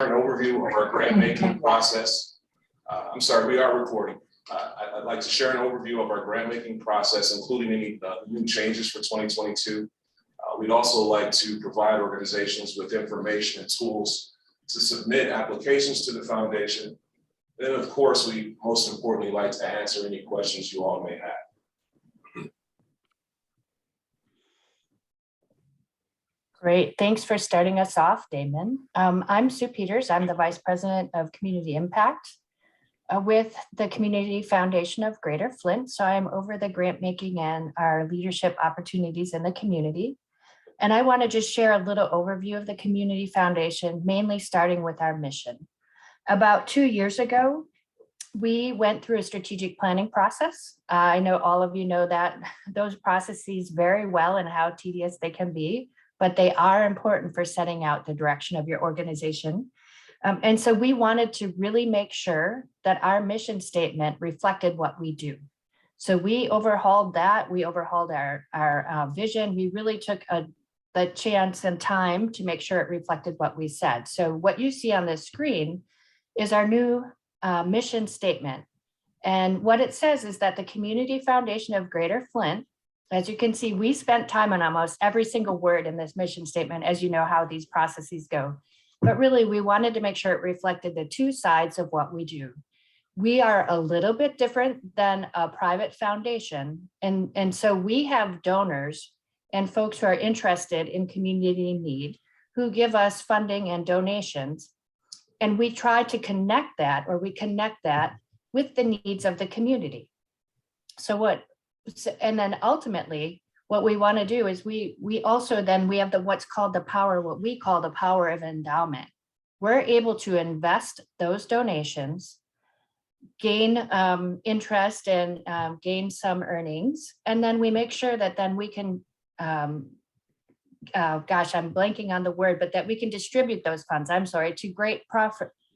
An overview of our grant making process. I'm sorry, we are recording. I'd like to share an overview of our grant making process, including any new changes for 2022. We'd also like to provide organizations with information and tools to submit applications to the foundation. Then, of course, we most importantly like to answer any questions you all may have. Great, thanks for starting us off, Damon. I'm Sue Peters. I'm the Vice President of Community Impact with the Community Foundation of Greater Flint. So I'm over the grant making and our leadership opportunities in the community. And I want to just share a little overview of the Community Foundation, mainly starting with our mission. About 2 years ago, we went through a strategic planning process. I know all of you know that those processes very well and how tedious they can be, but they are important for setting out the direction of your organization. And so we wanted to really make sure that our mission statement reflected what we do. So we overhauled that. We overhauled our vision. We really took the chance and time to make sure it reflected what we said. So what you see on this screen is our new mission statement. And what it says is that the Community Foundation of Greater Flint, as you can see, we spent time on almost every single word in this mission statement, as you know how these processes go. But really, we wanted to make sure it reflected the two sides of what we do. We are a little bit different than a private foundation. And so we have donors and folks who are interested in community need who give us funding and donations. And we try to connect that, or we connect that with the needs of the community. And then ultimately, what we want to do is we also then we have what's called the power, what we call the power of endowment. We're able to invest those donations, gain interest and gain some earnings. And then we make sure that then we can, I'm blanking on the word, but that we can distribute those funds, to great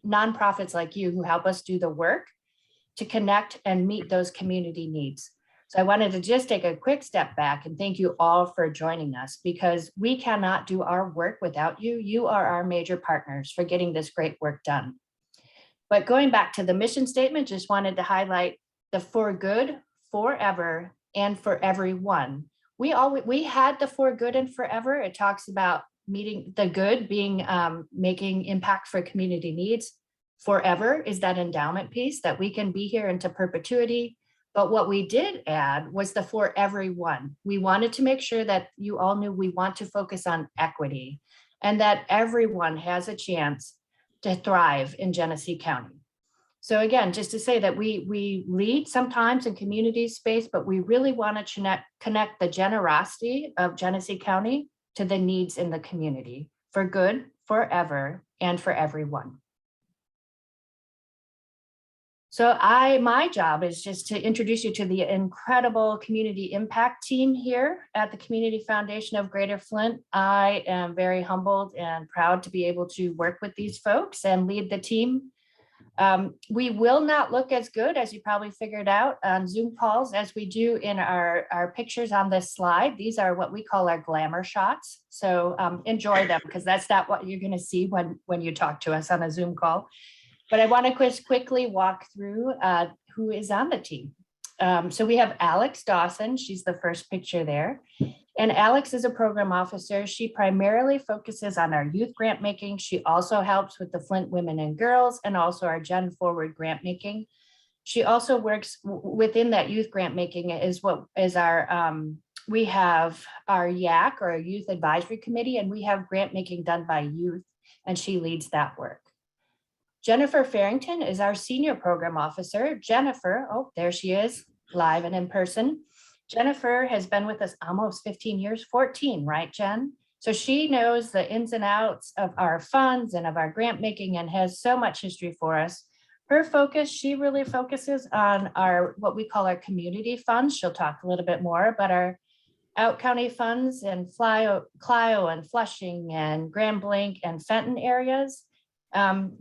nonprofits like you who help us do the work to connect and meet those community needs. So I wanted to just take a quick step back and thank you all for joining us, because we cannot do our work without you. You are our major partners for getting this great work done. But going back to the mission statement, just wanted to highlight the for good, forever, and for everyone. We had the for good and forever. It talks about meeting the good being making impact for community needs. Forever is that endowment piece that we can be here into perpetuity. But what we did add was the for everyone. We wanted to make sure that you all knew we want to focus on equity and that everyone has a chance to thrive in Genesee County. So again, just to say that we lead sometimes in community space, but we really want to connect the generosity of Genesee County to the needs in the community for good, forever, and for everyone. So my job is just to introduce you to the incredible community impact team here at the Community Foundation of Greater Flint. I am very humbled and proud to be able to work with these folks and lead the team. We will not look as good, as you probably figured out, on Zoom calls as we do in our pictures on this slide. These are what we call our glamour shots. So enjoy them, because that's not what you're going to see when you talk to us on a Zoom call. But I want to quickly walk through who is on the team. So we have Alex Dawson. She's the first picture there. And Alex is a program officer. She primarily focuses on our youth grant making. She also helps with the Flint Women and Girls and also our Gen Forward grant making. She also works within that youth grant making is what is our, we have our YAC, or our Youth Advisory Committee, and we have grant making done by youth, and she leads that work. Jennifer Farrington is our senior program officer. Jennifer, oh, there she is, live and in person. Jennifer has been with us almost 15 years, 14, right, Jen? So she knows the ins and outs of our funds and of our grant making and has so much history for us. Her focus, she really focuses on what we call our community funds. She'll talk a little bit more about our out county funds and Clio and Flushing and Grand Blanc and Fenton areas.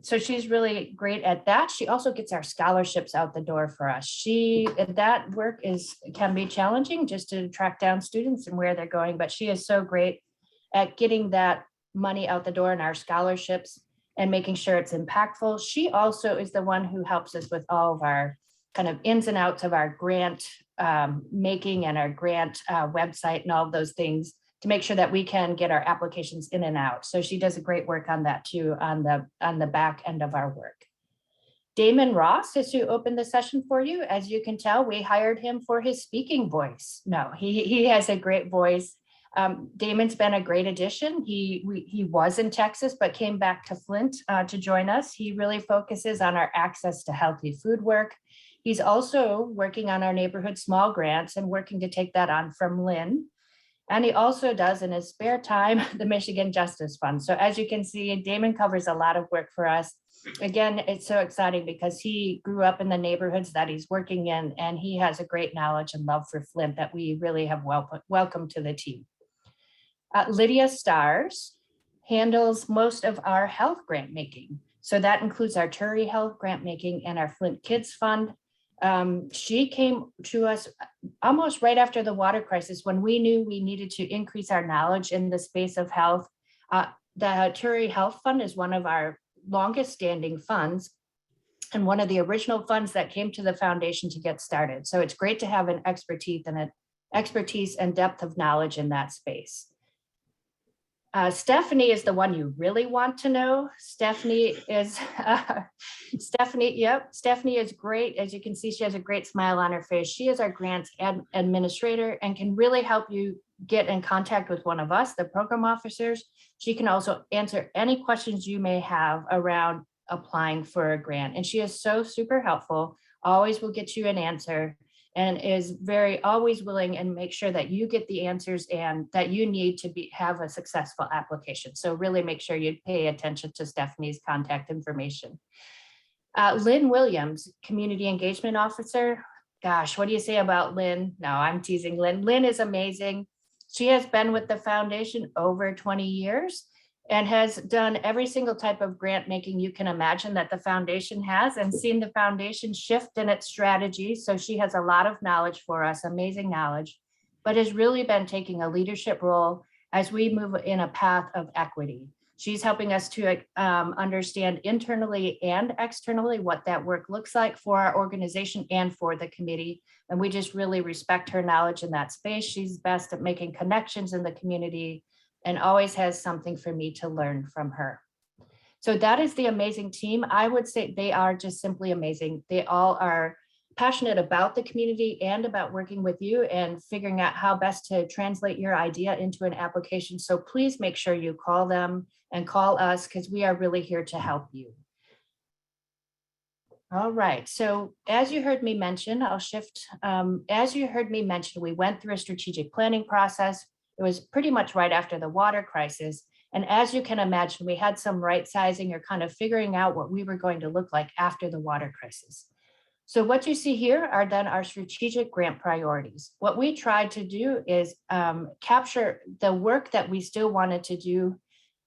So she's really great at that. She also gets our scholarships out the door for us. That work can be challenging just to track down students and where they're going, but she is so great at getting that money out the door and our scholarships. and making sure it's impactful. She also is the one who helps us with all of our kind of ins and outs of our grant making and our grant website and all of those things to make sure that we can get our applications in and out. So she does a great work on that too, on the back end of our work. Damon Ross is who opened the session for you. As you can tell, we hired him for his speaking voice. No, he has a great voice. Damon's been a great addition. He was in Texas, but came back to Flint to join us. He really focuses on our access to healthy food work. He's also working on our neighborhood small grants and working to take that on from Lynn. And he also does in his spare time, the Michigan Justice Fund. So as you can see, Damon covers a lot of work for us. Again, it's so exciting because he grew up in the neighborhoods that he's working in, and he has a great knowledge and love for Flint that we really have welcomed to the team. Lydia Stars handles most of our health grant making. So that includes our Turi Health grant making and our Flint Kids Fund. She came to us almost right after the water crisis when we knew we needed to increase our knowledge in the space of health. The Turi Health Fund is one of our longest standing funds and one of the original funds that came to the foundation to get started. So it's great to have an expertise and depth of knowledge in that space. Stephanie is the one you really want to know. Stephanie is Stephanie is great. As you can see, she has a great smile on her face. She is our grants administrator and can really help you get in contact with one of us, the program officers. She can also answer any questions you may have around applying for a grant. And she is so super helpful, always will get you an answer, and is always willing and make sure that you get the answers and that you need to have a successful application. So really make sure you pay attention to Stephanie's contact information. Lynn Williams, Community Engagement Officer. Gosh, what do you say about Lynn? No, I'm teasing Lynn. Lynn is amazing. She has been with the foundation over 20 years and has done every single type of grant making you can imagine that the foundation has, and seen the foundation shift in its strategy. So she has a lot of knowledge for us, amazing knowledge, but has really been taking a leadership role as we move in a path of equity. She's helping us to understand internally and externally what that work looks like for our organization and for the committee. And we just really respect her knowledge in that space. She's best at making connections in the community and always has something for me to learn from her. So that is the amazing team. I would say they are just simply amazing. They all are passionate about the community and about working with you and figuring out how best to translate your idea into an application. So please make sure you call them and call us, because we are really here to help you. All right, so as you heard me mention, I'll shift. As you heard me mention, we went through a strategic planning process. It was pretty much right after the water crisis. And as you can imagine, we had some right sizing or kind of figuring out what we were going to look like after the water crisis. So what you see here are then our strategic grant priorities. What we tried to do is capture the work that we still wanted to do.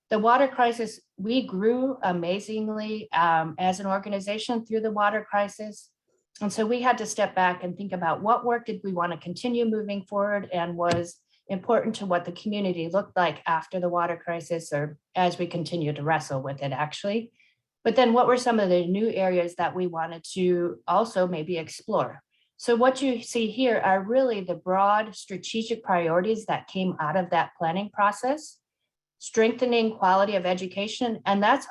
The water crisis, we grew amazingly as an organization through the water crisis. And so we had to step back and think about what work did we want to continue moving forward and was important to what the community looked like after the water crisis, or as we continue to wrestle with it actually. But then what were some of the new areas that we wanted to also maybe explore? So what you see here are really the broad strategic priorities that came out of that planning process. Strengthening quality of education. And that's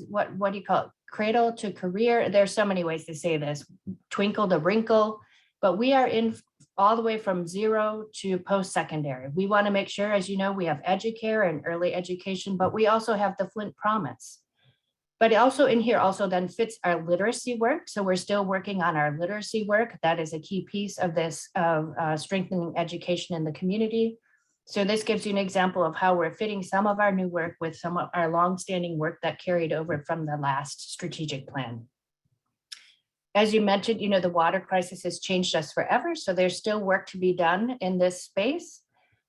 what do you call it? Cradle to career. There's so many ways to say this, twinkle to wrinkle, but we are in all the way from 0 to post-secondary. We want to make sure, as you know, we have educare and early education, but we also have the Flint Promise. But also in here also then fits our literacy work. So we're still working on our literacy work. That is a key piece of this, of strengthening education in the community. So this gives you an example of how we're fitting some of our new work with some of our longstanding work that carried over from the last strategic plan. As you mentioned, you know, the water crisis has changed us forever. So there's still work to be done in this space.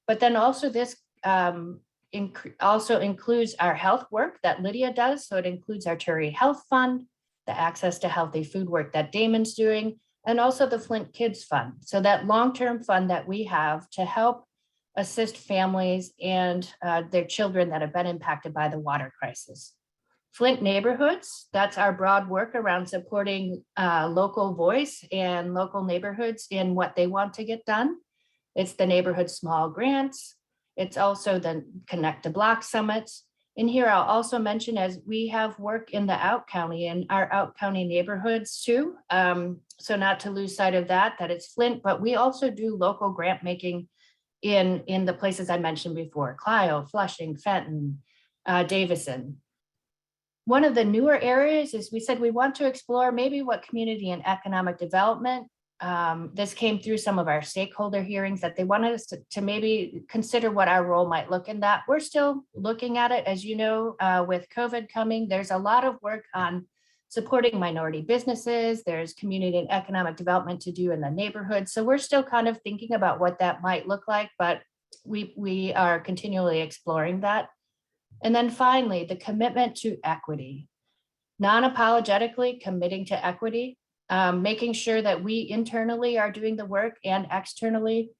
But then also this also includes our health work that Lydia does. So it includes our Turi Health Fund, the access to healthy food work that Damon's doing, and also the Flint Kids Fund. So that long-term fund that we have to help assist families and their children that have been impacted by the water crisis. Flint neighborhoods, that's our broad work around supporting local voice and local neighborhoods in what they want to get done. It's the neighborhood small grants. It's also the Connect to Block summits. In here, I'll also mention as we have work in the out county and our out county neighborhoods too. So not to lose sight of that it's Flint, but we also do local grant making in the places I mentioned before, Clio, Flushing, Fenton, Davison. One of the newer areas is we said we want to explore maybe what community and economic development. This came through some of our stakeholder hearings that they wanted us to maybe consider what our role might look in that. We're still looking at it. As you know, with COVID coming, there's a lot of work on supporting minority businesses. There's community and economic development to do in the neighborhood. So we're still kind of thinking about what that might look like, but we are continually exploring that. And then finally, the commitment to equity, non-apologetically committing to equity, making sure that we internally are doing the work and externally.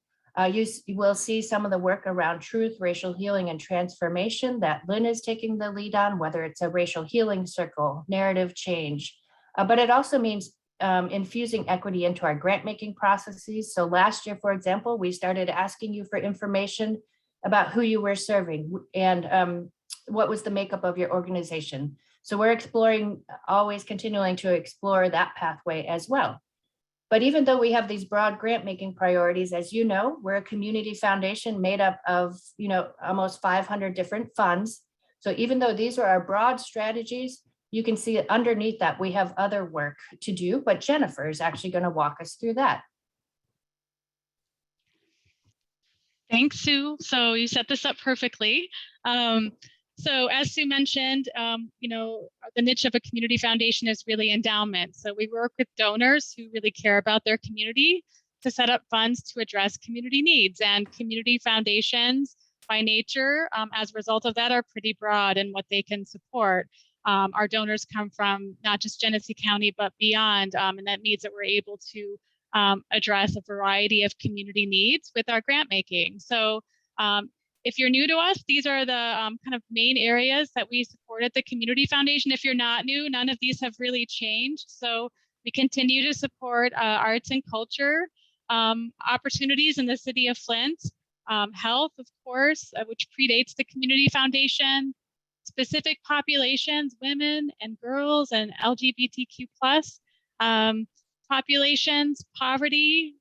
You will see some of the work around truth, racial healing, and transformation that Lynn is taking the lead on, whether it's a racial healing circle, narrative change, but it also means infusing equity into our grant making processes. So last year, for example, we started asking you for information about who you were serving and what was the makeup of your organization. So we're exploring, always continuing to explore that pathway as well. But even though we have these broad grant making priorities, as you know, we're a community foundation made up of, almost 500 different funds. So even though these are our broad strategies, you can see underneath that we have other work to do, but Jennifer is actually going to walk us through that. Thanks, Sue. So you set this up perfectly. So as Sue mentioned, the niche of a community foundation is really endowment. So we work with donors who really care about their community to set up funds to address community needs, and community foundations by nature, as a result of that, are pretty broad in what they can support. Our donors come from not just Genesee County, but beyond, and that means that we're able to address a variety of community needs with our grant making. So if you're new to us, these are the kind of main areas that we support at the Community Foundation. If you're not new, none of these have really changed. So we continue to support arts and culture opportunities in the city of Flint, health, of course, which predates the Community Foundation, specific populations, women and girls and LGBTQ plus populations, poverty.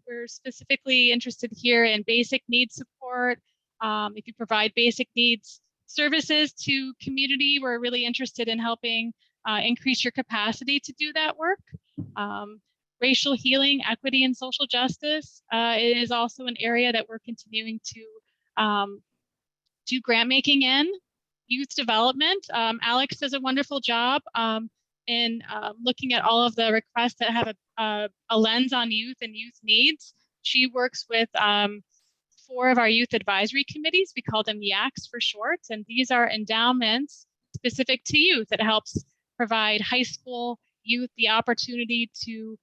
We're specifically interested here in basic needs support. If you provide basic needs services to community, we're really interested in helping increase your capacity to do that work. Racial healing, equity, and social justice is also an area that we're continuing to do grant making in. Youth development, Alex does a wonderful job in looking at all of the requests that have a lens on youth and youth needs. She works with 4 of our youth advisory committees. We call them YACs for short, and these are endowments specific to youth that helps provide high school youth the opportunity to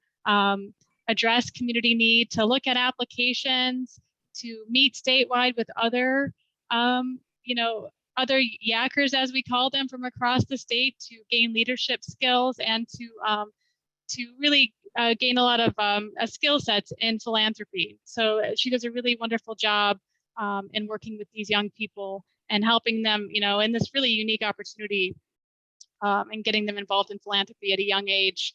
address community need, to look at applications, to meet statewide with other, other YACers, as we call them, from across the state, to gain leadership skills and to really gain a lot of skill sets in philanthropy. So she does a really wonderful job in working with these young people and helping them, in this really unique opportunity and getting them involved in philanthropy at a young age.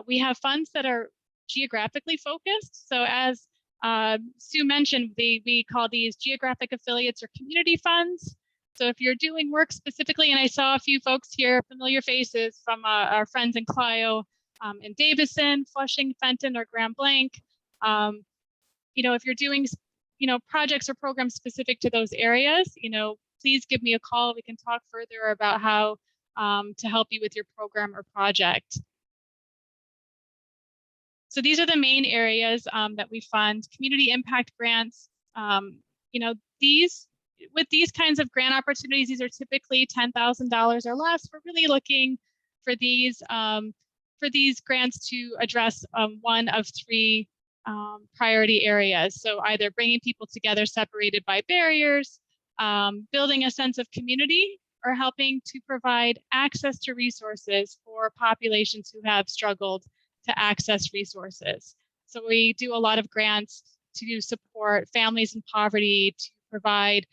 We have funds that are geographically focused. So as Sue mentioned, we call these geographic affiliates or community funds. So if you're doing work specifically, and I saw a few folks here, familiar faces from our friends in Clio, in Davison, Flushing, Fenton, or Grand Blanc, if you're doing, projects or programs specific to those areas, please give me a call. We can talk further about how to help you with your program or project. So these are the main areas that we fund. Community impact grants, with these kinds of grant opportunities, these are typically $10,000 or less. We're really looking for these grants to address one of 3 priority areas. So either bringing people together separated by barriers, building a sense of community, are helping to provide access to resources for populations who have struggled to access resources. So we do a lot of grants to support families in poverty, to provide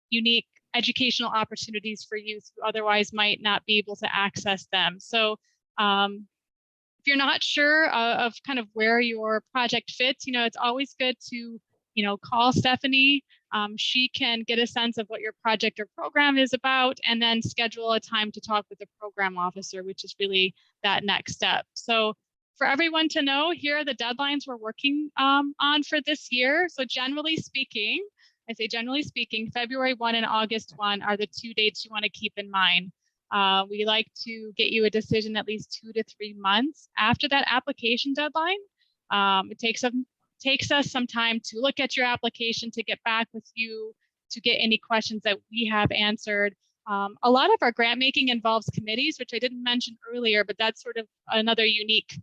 unique educational opportunities for youth who otherwise might not be able to access them. So if you're not sure of kind of where your project fits, it's always good to, call Stephanie. She can get a sense of what your project or program is about, and then schedule a time to talk with the program officer, which is really that next step. So for everyone to know, here are the deadlines we're working on for this year. So generally speaking, February 1 and August 1 are the 2 dates you want to keep in mind. We like to get you a decision at least 2 to 3 months after that application deadline. It takes us some time to look at your application, to get back with you, to get any questions that we have answered. A lot of our grant making involves committees, which I didn't mention earlier, but that's sort of another unique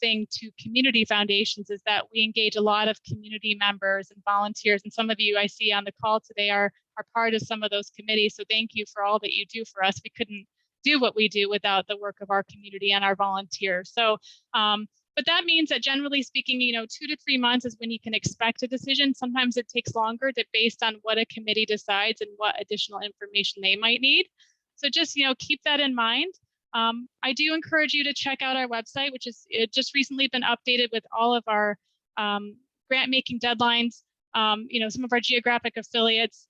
thing to community foundations, is that we engage a lot of community members and volunteers. And some of you I see on the call today are part of some of those committees. So thank you for all that you do for us. We couldn't do what we do without the work of our community and our volunteers. So, but that means that generally speaking, 2 to 3 months is when you can expect a decision. Sometimes it takes longer, based on what a committee decides and what additional information they might need. So just, keep that in mind. I do encourage you to check out our website, which is just recently been updated with all of our grant making deadlines. Some of our geographic affiliates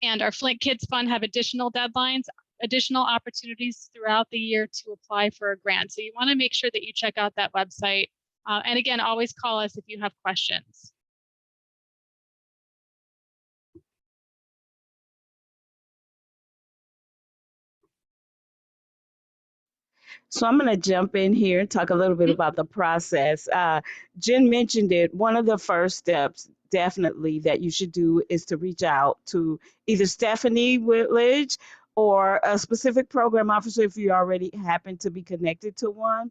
and our Flint Kids Fund have additional deadlines, additional opportunities throughout the year to apply for a grant. So you want to make sure that you check out that website. And again, always call us if you have questions. So I'm going to jump in here and talk a little bit about the process. Jen mentioned it. One of the first steps definitely that you should do is to reach out to either Stephanie Whitledge or a specific program officer if you already happen to be connected to one.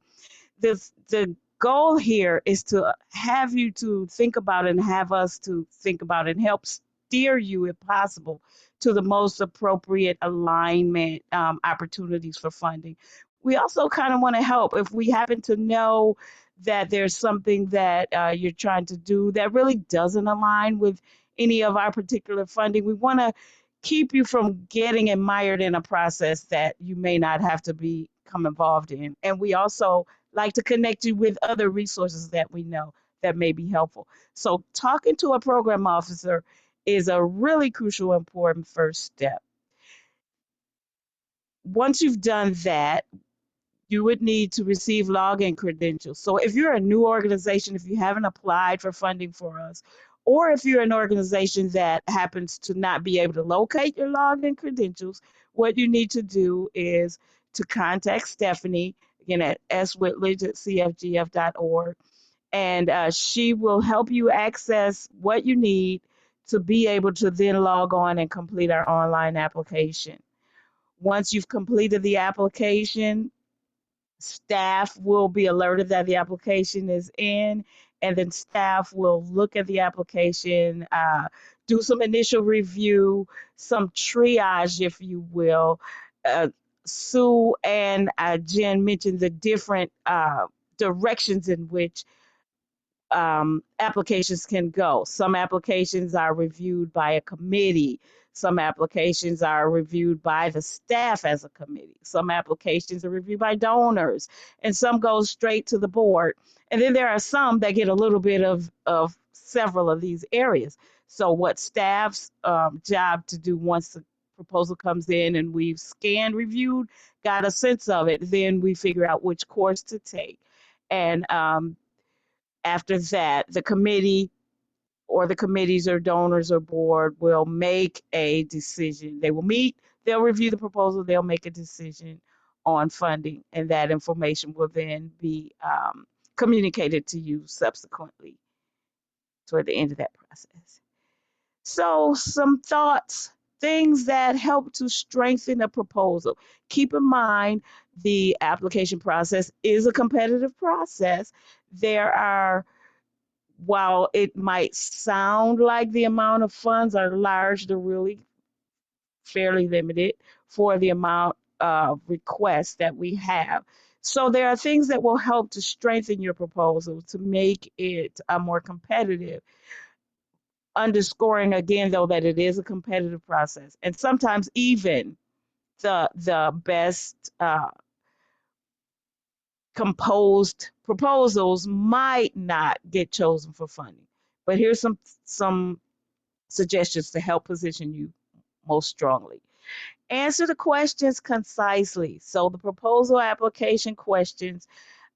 The goal here is to have you to think about and have us to think about and help steer you, if possible, to the most appropriate alignment opportunities for funding. We also kind of want to help if we happen to know that there's something that you're trying to do that really doesn't align with any of our particular funding. We want to keep you from getting mired in a process that you may not have to become involved in. And we also like to connect you with other resources that we know that may be helpful. So talking to a program officer is a really crucial, important first step. Once you've done that, you would need to receive login credentials. So if you're a new organization, if you haven't applied for funding for us, or if you're an organization that happens to not be able to locate your login credentials, what you need to do is to contact Stephanie, again, at swhitledge@cfgf.org, and she will help you access what you need to be able to then log on and complete our online application. Once you've completed the application, staff will be alerted that the application is in, and then staff will look at the application, do some initial review, some triage, if you will. Sue and Jen mentioned the different directions in which applications can go. Some applications are reviewed by a committee. Some applications are reviewed by the staff as a committee. Some applications are reviewed by donors, and some go straight to the board. And then there are some that get a little bit of several of these areas. So what staff's job to do once the proposal comes in and we've scanned, reviewed, got a sense of it, then we figure out which course to take. And after that, the committee or the committees or donors or board will make a decision. They will meet, they'll review the proposal, they'll make a decision on funding, and that information will then be communicated to you subsequently toward the end of that process. So some thoughts, things that help to strengthen a proposal. Keep in mind the application process is a competitive process. There are, while it might sound like the amount of funds are large, they're really fairly limited for the amount of requests that we have. So there are things that will help to strengthen your proposal to make it more competitive, underscoring again though that it is a competitive process, and sometimes even the best composed proposals might not get chosen for funding. But here's some suggestions to help position you most strongly. Answer the questions concisely. So the proposal application questions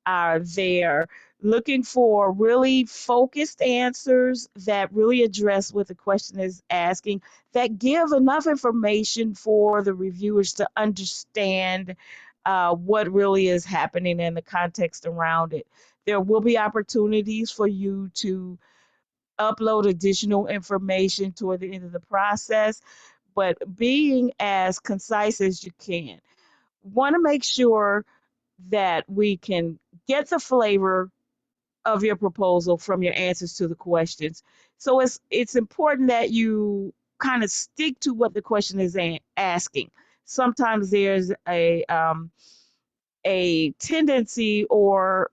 are there, looking for really focused answers that really address what the question is asking, that give enough information for the reviewers to understand what really is happening and the context around it. There will be opportunities for you to upload additional information toward the end of the process, but being as concise as you can. Want to make sure that we can get the flavor of your proposal from your answers to the questions. So it's important that you kind of stick to what the question is asking. Sometimes there's a tendency or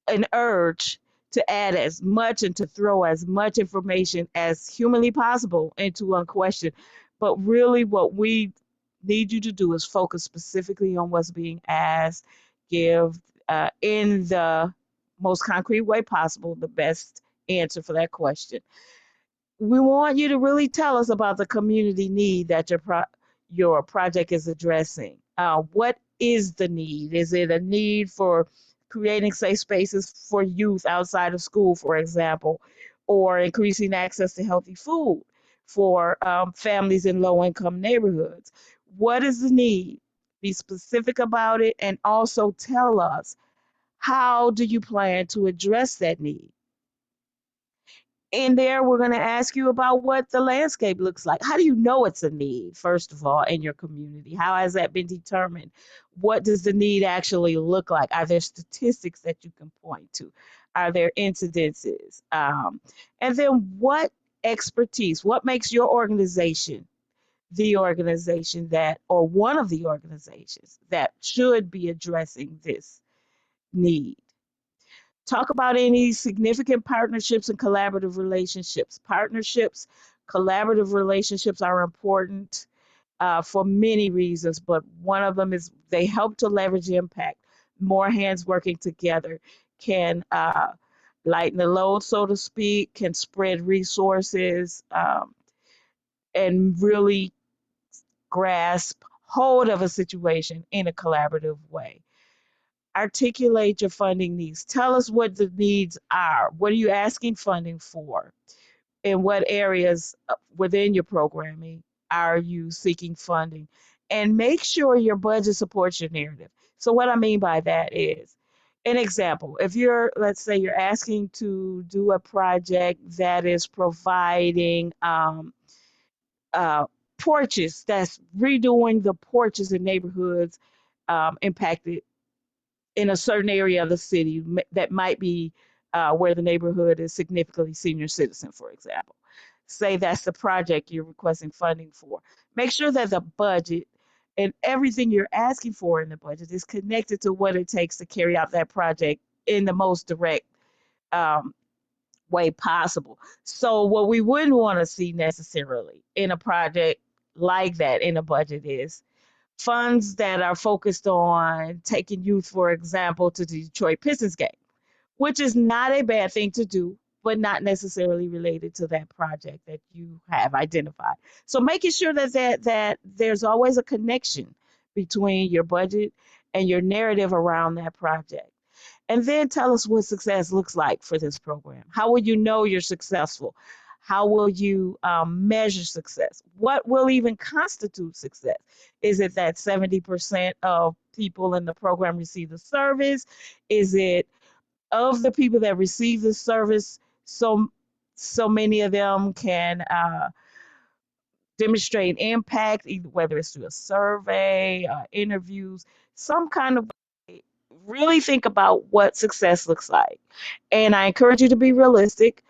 an urge to add as much and to throw as much information as humanly possible into one question. But really, what we need you to do is focus specifically on what's being asked, give in the most concrete way possible the best answer for that question. We want you to really tell us about the community need that your project is addressing. What is the need? Is it a need for creating safe spaces for youth outside of school, for example, or increasing access to healthy food for families in low-income neighborhoods? What is the need? Be specific about it, and also tell us, how do you plan to address that need? In there, we're going to ask you about what the landscape looks like. How do you know it's a need, first of all, in your community? How has that been determined? What does the need actually look like? Are there statistics that you can point to? Are there incidences? And then what expertise, what makes your organization the organization that, or one of the organizations that should be addressing this need? Talk about any significant partnerships and collaborative relationships. Partnerships, collaborative relationships are important for many reasons, but one of them is they help to leverage impact. More hands working together can lighten the load, so to speak, can spread resources, and really grasp hold of a situation in a collaborative way. Articulate your funding needs. Tell us what the needs are. What are you asking funding for? In what areas within your programming are you seeking funding? And make sure your budget supports your narrative. So what I mean by that is, an example, if let's say you're asking to do a project that is providing uh, porches, that's redoing the porches in neighborhoods impacted in a certain area of the city that might be where the neighborhood is significantly senior citizen, for example. Say that's the project you're requesting funding for. Make sure that the budget and everything you're asking for in the budget is connected to what it takes to carry out that project in the most direct um, way possible. So what we wouldn't want to see necessarily in a project like that in a budget is funds that are focused on taking youth, for example, to the Detroit Pistons game, which is not a bad thing to do, but not necessarily related to that project that you have identified. So making sure that there's always a connection between your budget and your narrative around that project. And then tell us what success looks like for this program. How will you know you're successful? How will you measure success? What will even constitute success? Is it that 70% of people in the program receive the service? Is it of the people that receive the service, so many of them can demonstrate impact, either whether it's through a survey, interviews, some kind of really think about what success looks like. And I encourage you to be realistic.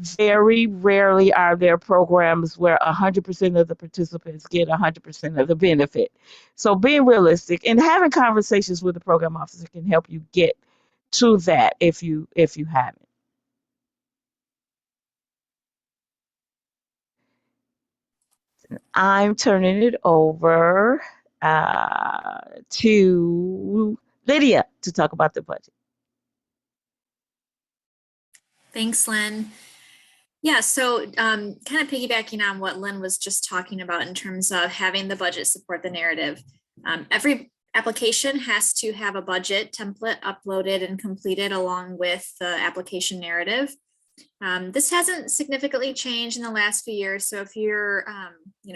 Very rarely are there programs where 100% of the participants get 100% of the benefit. So being realistic and having conversations with the program officer can help you get to that if you haven't. I'm turning it over to Lydia to talk about the budget. Thanks, Lynn. Yeah, so kind of piggybacking on what Lynn was just talking about in terms of having the budget support the narrative. Every application has to have a budget template uploaded and completed along with the application narrative. This hasn't significantly changed in the last few years. So if you're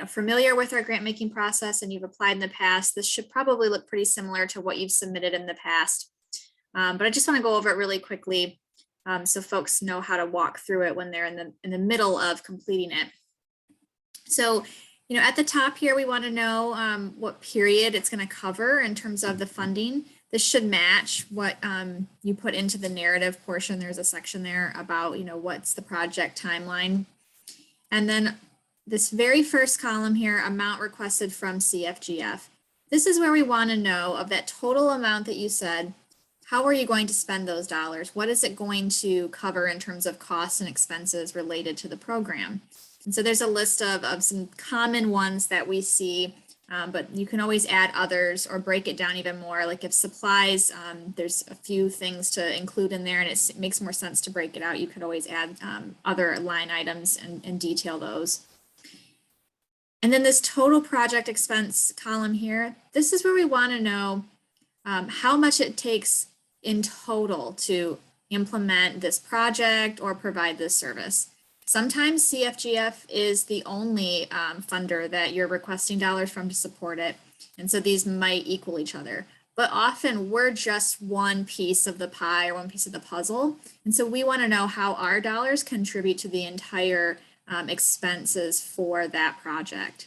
familiar with our grant making process and you've applied in the past, this should probably look pretty similar to what you've submitted in the past. But I just want to go over it really quickly. So folks know how to walk through it when they're in the middle of completing it. So, at the top here, we want to know what period it's going to cover in terms of the funding. This should match what you put into the narrative portion. There's a section there about, what's the project timeline. And then this very first column here, amount requested from CFGF. This is where we want to know of that total amount that you said, how are you going to spend those dollars? What is it going to cover in terms of costs and expenses related to the program? And so there's a list of some common ones that we see, but you can always add others or break it down even more. Like if supplies, there's a few things to include in there and it makes more sense to break it out. You could always add other line items and detail those. And then this total project expense column here, this is where we want to know how much it takes in total to implement this project or provide this service. Sometimes CFGF is the only funder that you're requesting dollars from to support it. And so these might equal each other. But often we're just one piece of the pie or one piece of the puzzle. And so we want to know how our dollars contribute to the entire expenses for that project.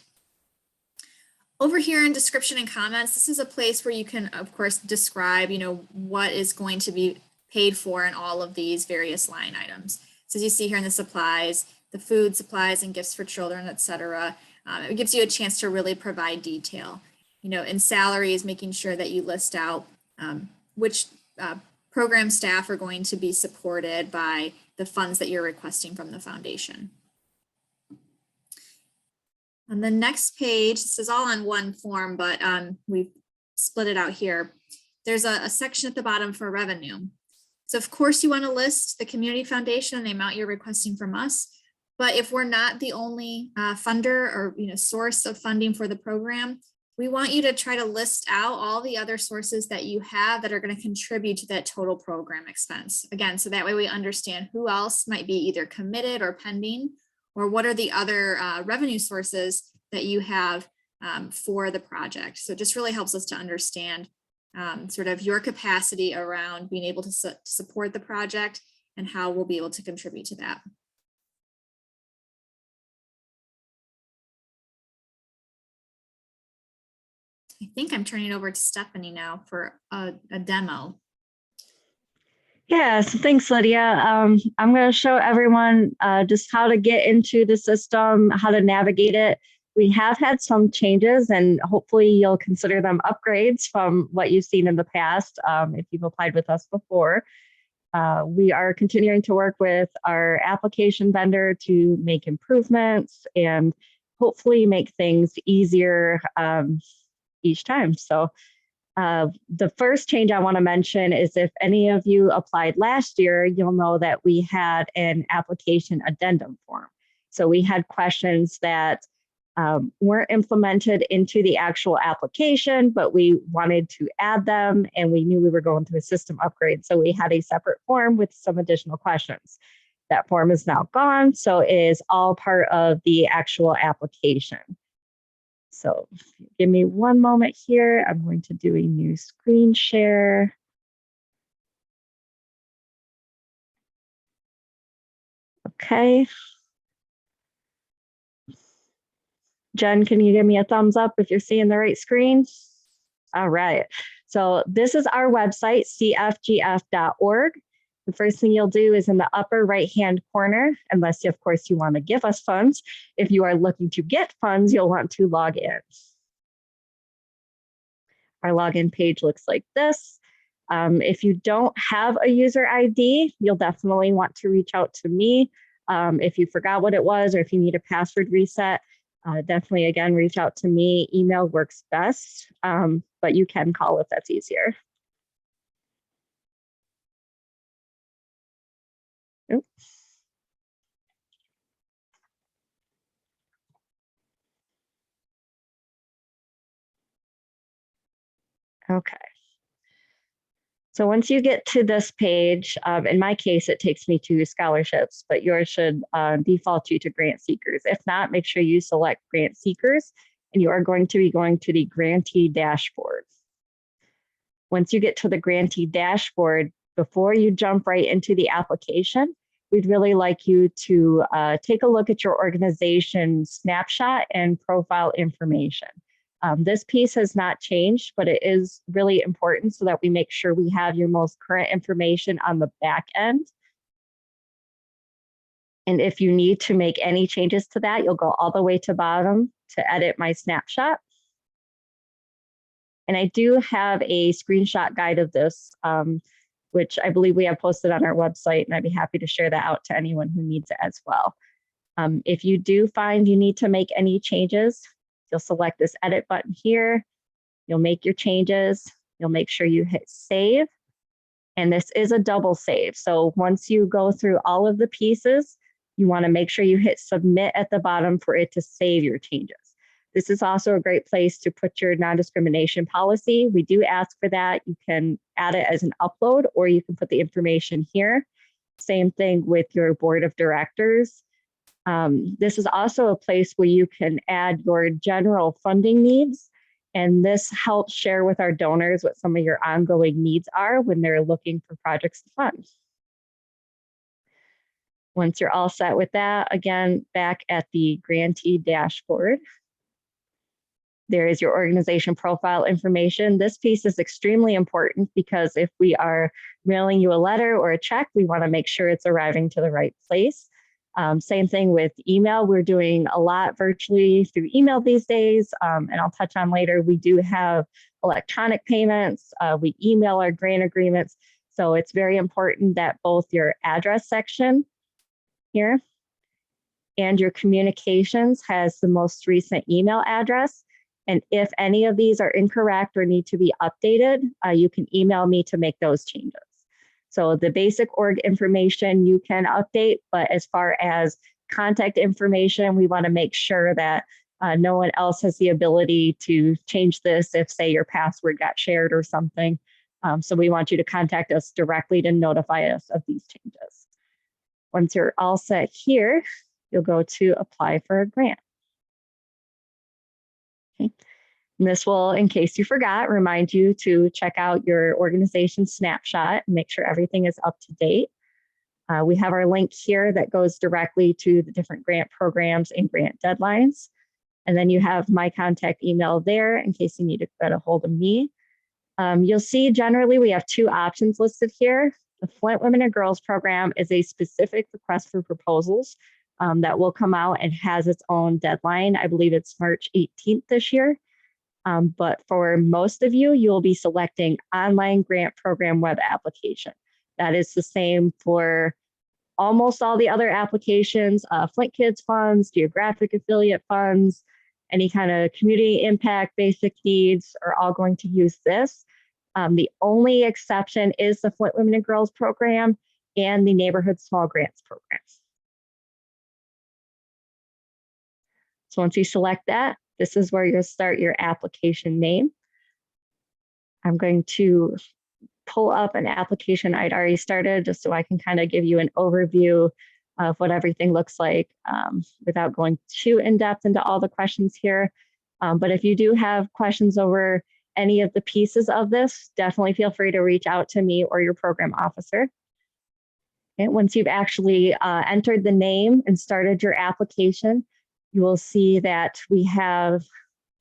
Over here in description and comments, this is a place where you can, of course, describe, what is going to be paid for in all of these various line items. So as you see here in the supplies, the food, supplies, and gifts for children, etc. It gives you a chance to really provide detail. In salaries, making sure that you list out which program staff are going to be supported by the funds that you're requesting from the foundation. On the next page, this is all on one form, but we've split it out here. There's a section at the bottom for revenue. So of course you want to list the community foundation and the amount you're requesting from us. But if we're not the only funder or source of funding for the program, we want you to try to list out all the other sources that you have that are going to contribute to that total program expense. Again, so that way we understand who else might be either committed or pending, or what are the other revenue sources that you have for the project. So it just really helps us to understand sort of your capacity around being able to support the project and how we'll be able to contribute to that. I think I'm turning it over to Stephanie now for a demo. Yeah, so thanks, Lydia. I'm going to show everyone just how to get into the system, how to navigate it. We have had some changes and hopefully you'll consider them upgrades from what you've seen in the past if you've applied with us before. We are continuing to work with our application vendor to make improvements and hopefully make things easier each time. So the first change I want to mention is if any of you applied last year, you'll know that we had an application addendum form. So we had questions that weren't implemented into the actual application, but we wanted to add them and we knew we were going through a system upgrade. So we had a separate form with some additional questions. That form is now gone, so it is all part of the actual application. So give me one moment here. I'm going to do a new screen share. Okay. Jen, can you give me a thumbs up if you're seeing the right screen? All right. So this is our website, cfgf.org. The first thing you'll do is in the upper right-hand corner, unless of course you want to give us funds. If you are looking to get funds, you'll want to log in. Our login page looks like this. If you don't have a user ID, you'll definitely want to reach out to me. If you forgot what it was, or if you need a password reset, definitely, again, reach out to me. Email works best, but you can call if that's easier. Oops. Okay. So once you get to this page, in my case, it takes me to scholarships, but yours should default you to grant seekers. If not, make sure you select grant seekers, and you are going to be going to the grantee dashboard. Once you get to the grantee dashboard, before you jump right into the application, we'd really like you to take a look at your organization snapshot and profile information. This piece has not changed, but it is really important so that we make sure we have your most current information on the back end. And if you need to make any changes to that, you'll go all the way to bottom to edit my snapshot. And I do have a screenshot guide of this, which I believe we have posted on our website, and I'd be happy to share that out to anyone who needs it as well. If you do find you need to make any changes, you'll select this edit button here. You'll make your changes. You'll make sure you hit save. And this is a double save. So once you go through all of the pieces, you want to make sure you hit submit at the bottom for it to save your changes. This is also a great place to put your non-discrimination policy. We do ask for that. You can add it as an upload, or you can put the information here. Same thing with your board of directors. This is also a place where you can add your general funding needs, and this helps share with our donors what some of your ongoing needs are when they're looking for projects to fund. Once you're all set with that, again, back at the grantee dashboard, there is your organization profile information. This piece is extremely important because if we are mailing you a letter or a check, we want to make sure it's arriving to the right place. Same thing with email. We're doing a lot virtually through email these days, and I'll touch on later. We do have electronic payments. We email our grant agreements. So it's very important that both your address section here and your communications has the most recent email address. And if any of these are incorrect or need to be updated, you can email me to make those changes. So the basic org information you can update, but as far as contact information, we want to make sure that no one else has the ability to change this if, say, your password got shared or something. So we want you to contact us directly to notify us of these changes. Once you're all set here, you'll go to apply for a grant. Okay. And this will, in case you forgot, remind you to check out your organization snapshot and make sure everything is up to date. We have our link here that goes directly to the different grant programs and grant deadlines. And then you have my contact email there in case you need to get a hold of me. You'll see generally we have two options listed here. The Flint Women and Girls Program is a specific request for proposals that will come out and has its own deadline. I believe it's March 18th this year. But for most of you, you'll be selecting online grant program web application. That is the same for almost all the other applications, Flint Kids funds, geographic affiliate funds, any kind of community impact, basic needs are all going to use this. The only exception is the Flint Women and Girls Program and the Neighborhood Small Grants Programs. So once you select that, this is where you'll start your application name. I'm going to pull up an application I'd already started just so I can kind of give you an overview of what everything looks like without going too in depth into all the questions here. But if you do have questions over any of the pieces of this, definitely feel free to reach out to me or your program officer. Okay, once you've actually entered the name and started your application, you will see that we have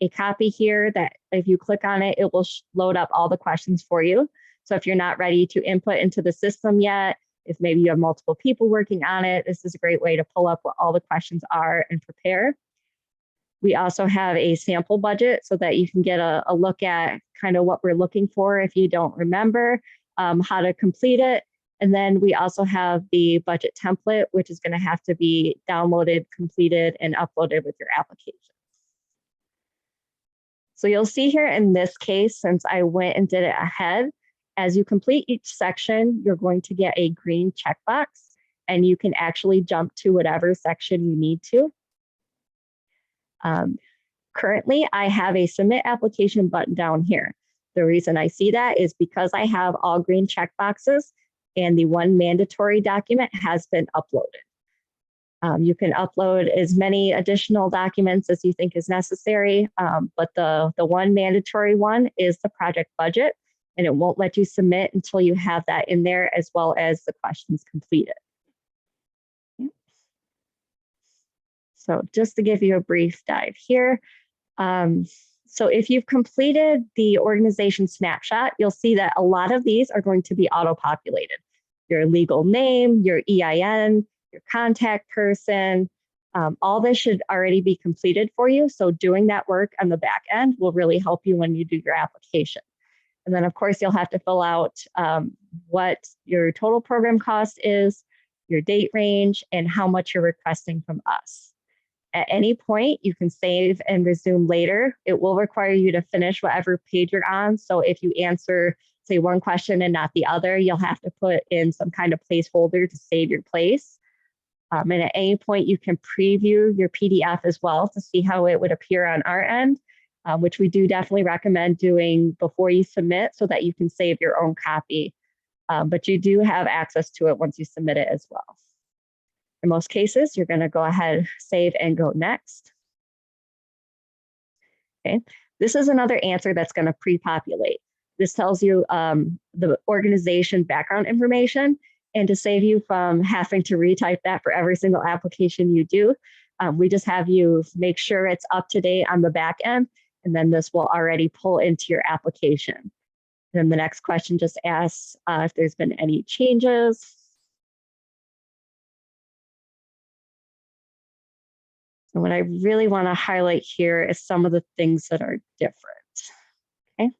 a copy here that if you click on it, it will load up all the questions for you. So if you're not ready to input into the system yet, If maybe you have multiple people working on it, this is a great way to pull up what all the questions are and prepare. We also have a sample budget so that you can get a look at kind of what we're looking for if you don't remember how to complete it. And then we also have the budget template, which is going to have to be downloaded, completed, and uploaded with your application. So you'll see here in this case, since I went and did it ahead, as you complete each section, you're going to get a green checkbox, and you can actually jump to whatever section you need to. Currently, I have a submit application button down here. The reason I see that is because I have all green checkboxes and the one mandatory document has been uploaded. You can upload as many additional documents as you think is necessary, but the one mandatory one is the project budget, and it won't let you submit until you have that in there as well as the questions completed. So just to give you a brief dive here. So if you've completed the organization snapshot, you'll see that a lot of these are going to be auto-populated. Your legal name, your EIN, your contact person, all this should already be completed for you. So doing that work on the back end will really help you when you do your application. And then of course, you'll have to fill out what your total program cost is, your date range, and how much you're requesting from us. At any point, you can save and resume later. It will require you to finish whatever page you're on. So if you answer, say, one question and not the other, you'll have to put in some kind of placeholder to save your place. And at any point, you can preview your PDF as well to see how it would appear on our end, which we do definitely recommend doing before you submit so that you can save your own copy. But you do have access to it once you submit it as well. In most cases, you're going to go ahead, save, and go next. Okay, this is another answer that's going to pre-populate. This tells you the organization background information, and to save you from having to retype that for every single application you do, we just have you make sure it's up to date on the back end, and then this will already pull into your application. And then the next question just asks if there's been any changes. And what I really want to highlight here is some of the things that are different. Okay.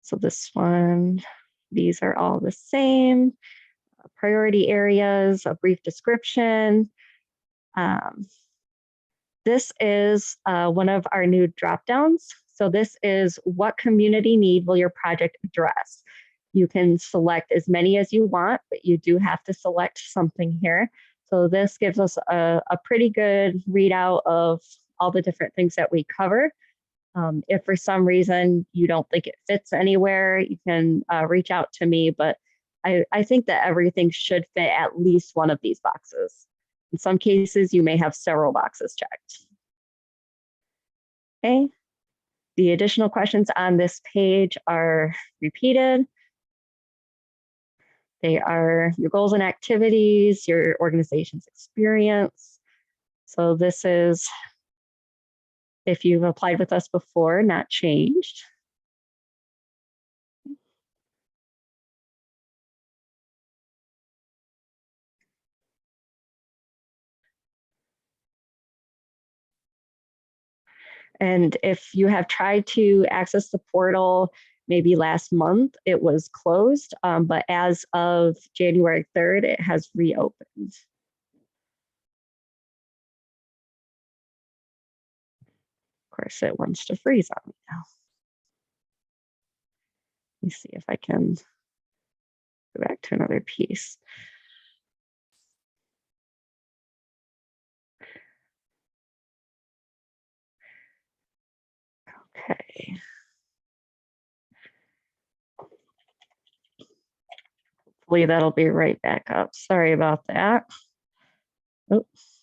So this one, these are all the same. Priority areas, a brief description. This is one of our new drop downs. So this is what community need will your project address? You can select as many as you want, but you do have to select something here. So this gives us a pretty good readout of all the different things that we cover. If for some reason you don't think it fits anywhere, you can reach out to me, but I think that everything should fit at least one of these boxes. In some cases, you may have several boxes checked. Okay, the additional questions on this page are repeated. They are your goals and activities, your organization's experience. So this is if you've applied with us before, not changed. And if you have tried to access the portal, maybe last month, it was closed, but as of January 3rd, it has reopened. Of course, it wants to freeze on me now. Let me see if I can go back to another piece. Okay. Hopefully that'll be right back up. Sorry about that. Oops.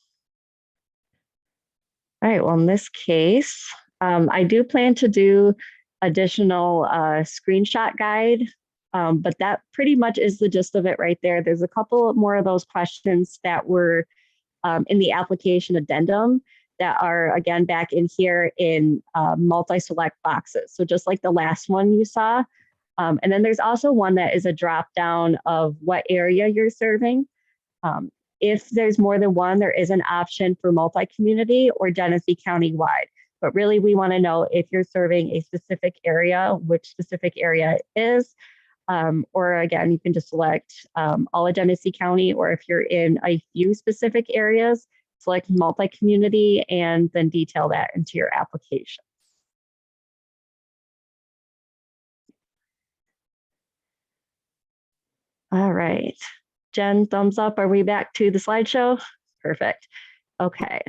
All right, well, in this case, I do plan to do additional screenshot guide, but that pretty much is the gist of it right there. There's a couple more of those questions that were in the application addendum that are, again, back in here in multi-select boxes. So just like the last one you saw, And then there's also one that is a drop down of what area you're serving. If there's more than one, there is an option for multi-community or Genesee County wide. But really, we want to know if you're serving a specific area, which specific area it is. Or again, you can just select all of Genesee County, or if you're in a few specific areas, select multi-community and then detail that into your application. All right. Jen, thumbs up. Are we back to the slideshow? Perfect. Okay.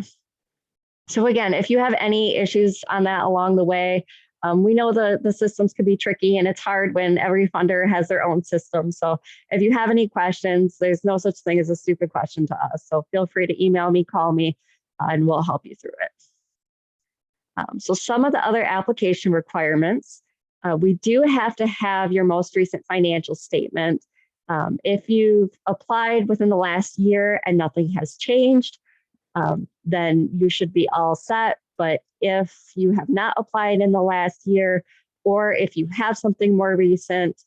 So again, if you have any issues on that along the way, we know the systems could be tricky and it's hard when every funder has their own system. So if you have any questions, there's no such thing as a stupid question to us. So feel free to email me, call me, and we'll help you through it. So some of the other application requirements, we do have to have your most recent financial statement. If you've applied within the last year and nothing has changed, then you should be all set. But if you have not applied in the last year, or if you have something more recent,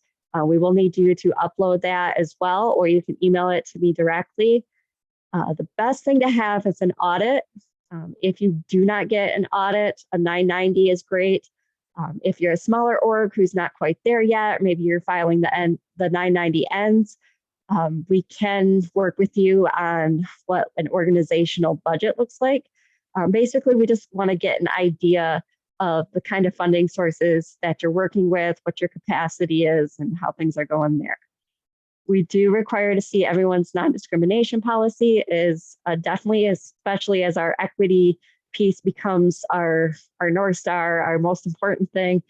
we will need you to upload that as well, or you can email it to me directly. The best thing to have is an audit. If you do not get an audit, a 990 is great. If you're a smaller org who's not quite there yet, maybe you're filing the 990 ends, we can work with you on what an organizational budget looks like. Basically, we just want to get an idea of the kind of funding sources that you're working with, what your capacity is, and how things are going there. We do require to see everyone's non-discrimination policy is definitely, especially as our equity piece becomes our North Star, our most important thing.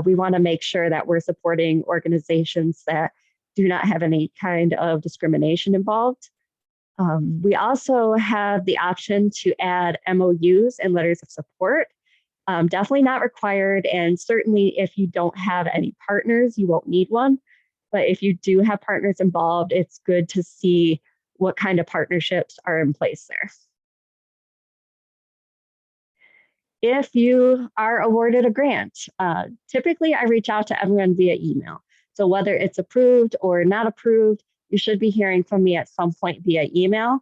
We want to make sure that we're supporting organizations that do not have any kind of discrimination involved. We also have the option to add MOUs and letters of support. Definitely not required, and certainly if you don't have any partners, you won't need one. But if you do have partners involved, it's good to see what kind of partnerships are in place there. If you are awarded a grant, typically I reach out to everyone via email. So whether it's approved or not approved, you should be hearing from me at some point via email,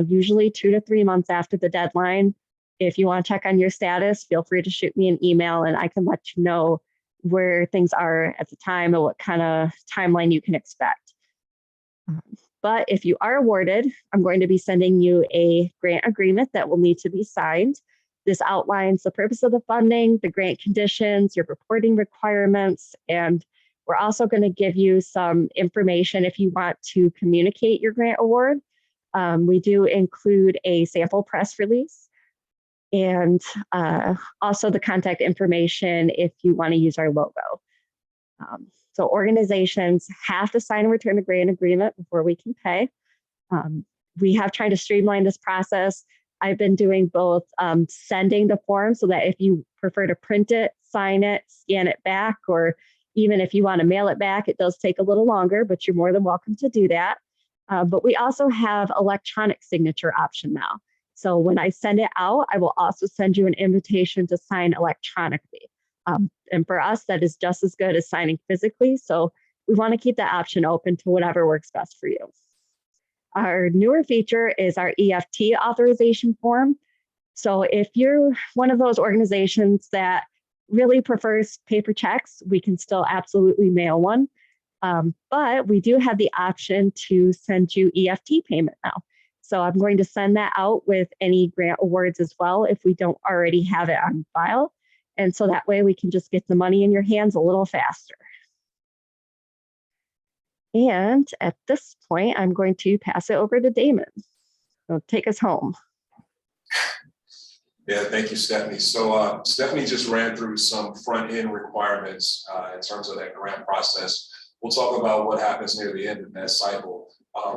usually 2 to 3 months after the deadline. If you want to check on your status, feel free to shoot me an email and I can let you know where things are at the time and what kind of timeline you can expect. But if you are awarded, I'm going to be sending you a grant agreement that will need to be signed. This outlines the purpose of the funding, the grant conditions, your reporting requirements, and we're also going to give you some information if you want to communicate your grant award. We do include a sample press release and also the contact information if you want to use our logo. So organizations have to sign and return a grant agreement before we can pay. We have tried to streamline this process. I've been doing both sending the form so that if you prefer to print it, sign it, scan it back, or even if you want to mail it back, it does take a little longer, but you're more than welcome to do that. But we also have electronic signature option now. So when I send it out, I will also send you an invitation to sign electronically. And for us, that is just as good as signing physically. So we want to keep that option open to whatever works best for you. Our newer feature is our EFT authorization form. So if you're one of those organizations that really prefers paper checks, we can still absolutely mail one. But we do have the option to send you EFT payment now. So I'm going to send that out with any grant awards as well if we don't already have it on file. And so that way we can just get the money in your hands a little faster. And at this point, I'm going to pass it over to Damon. So take us home. Yeah, thank you, Stephanie. So Stephanie just ran through some front-end requirements in terms of that grant process. We'll talk about what happens near the end of that cycle.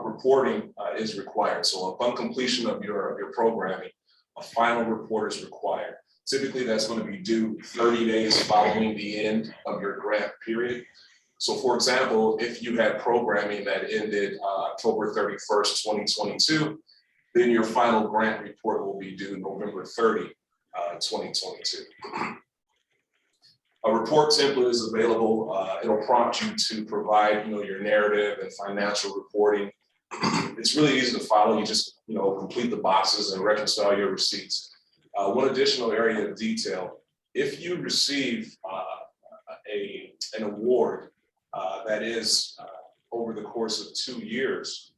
Reporting is required. So upon completion of your programming, a final report is required. Typically, that's going to be due 30 days following the end of your grant period. So for example, if you had programming that ended October 31st, 2022, then your final grant report will be due November 30, 2022. A report template is available. It'll prompt you to provide, your narrative and financial reporting. It's really easy to follow. You just, complete the boxes and reconcile your receipts. One additional area of detail: if you receive an award that is over the course of 2 years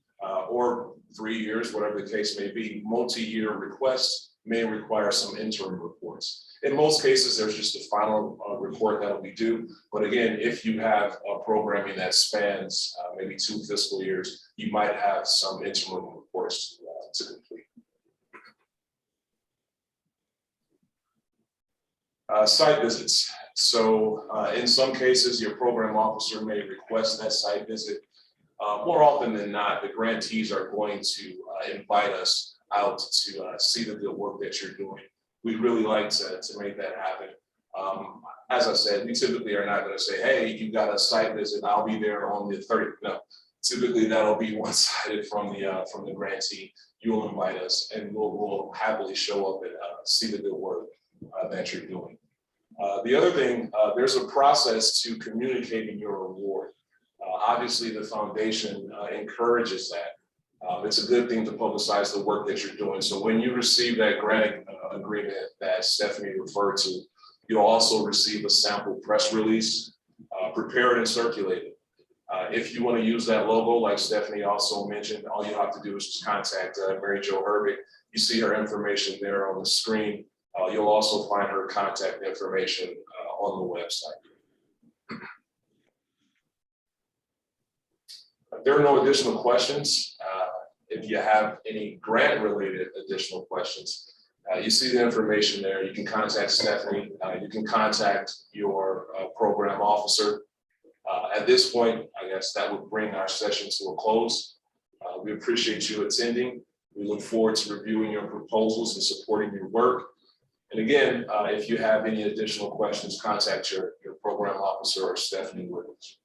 or 3 years, whatever the case may be, multi-year requests may require some interim reports. In most cases, there's just a final report that will be due. But again, if you have programming that spans maybe 2 fiscal years, you might have some interim reports to complete. Site visits. So in some cases, your program officer may request that site visit. More often than not, the grantees are going to invite us out to see the good work that you're doing. We'd really like to make that happen. As I said, we typically are not going to say, hey, you got a site visit, I'll be there on the 30th. No, typically that'll be one-sided from the grantee. You'll invite us and we'll happily show up and see the good work that you're doing. The other thing, there's a process to communicating your award. Obviously, the foundation encourages that. It's a good thing to publicize the work that you're doing. So when you receive that grant agreement that Stephanie referred to, you'll also receive a sample press release, prepared and circulated. If you want to use that logo, like Stephanie also mentioned, all you have to do is just contact Mary Jo Herbig. You see her information there on the screen. You'll also find her contact information on the website. If there are no additional questions, if you have any grant-related additional questions, you see the information there. You can contact Stephanie. You can contact your program officer. At this point, I guess that would bring our session to a close. We appreciate you attending. We look forward to reviewing your proposals and supporting your work. And again, if you have any additional questions, contact your program officer or Stephanie Williams.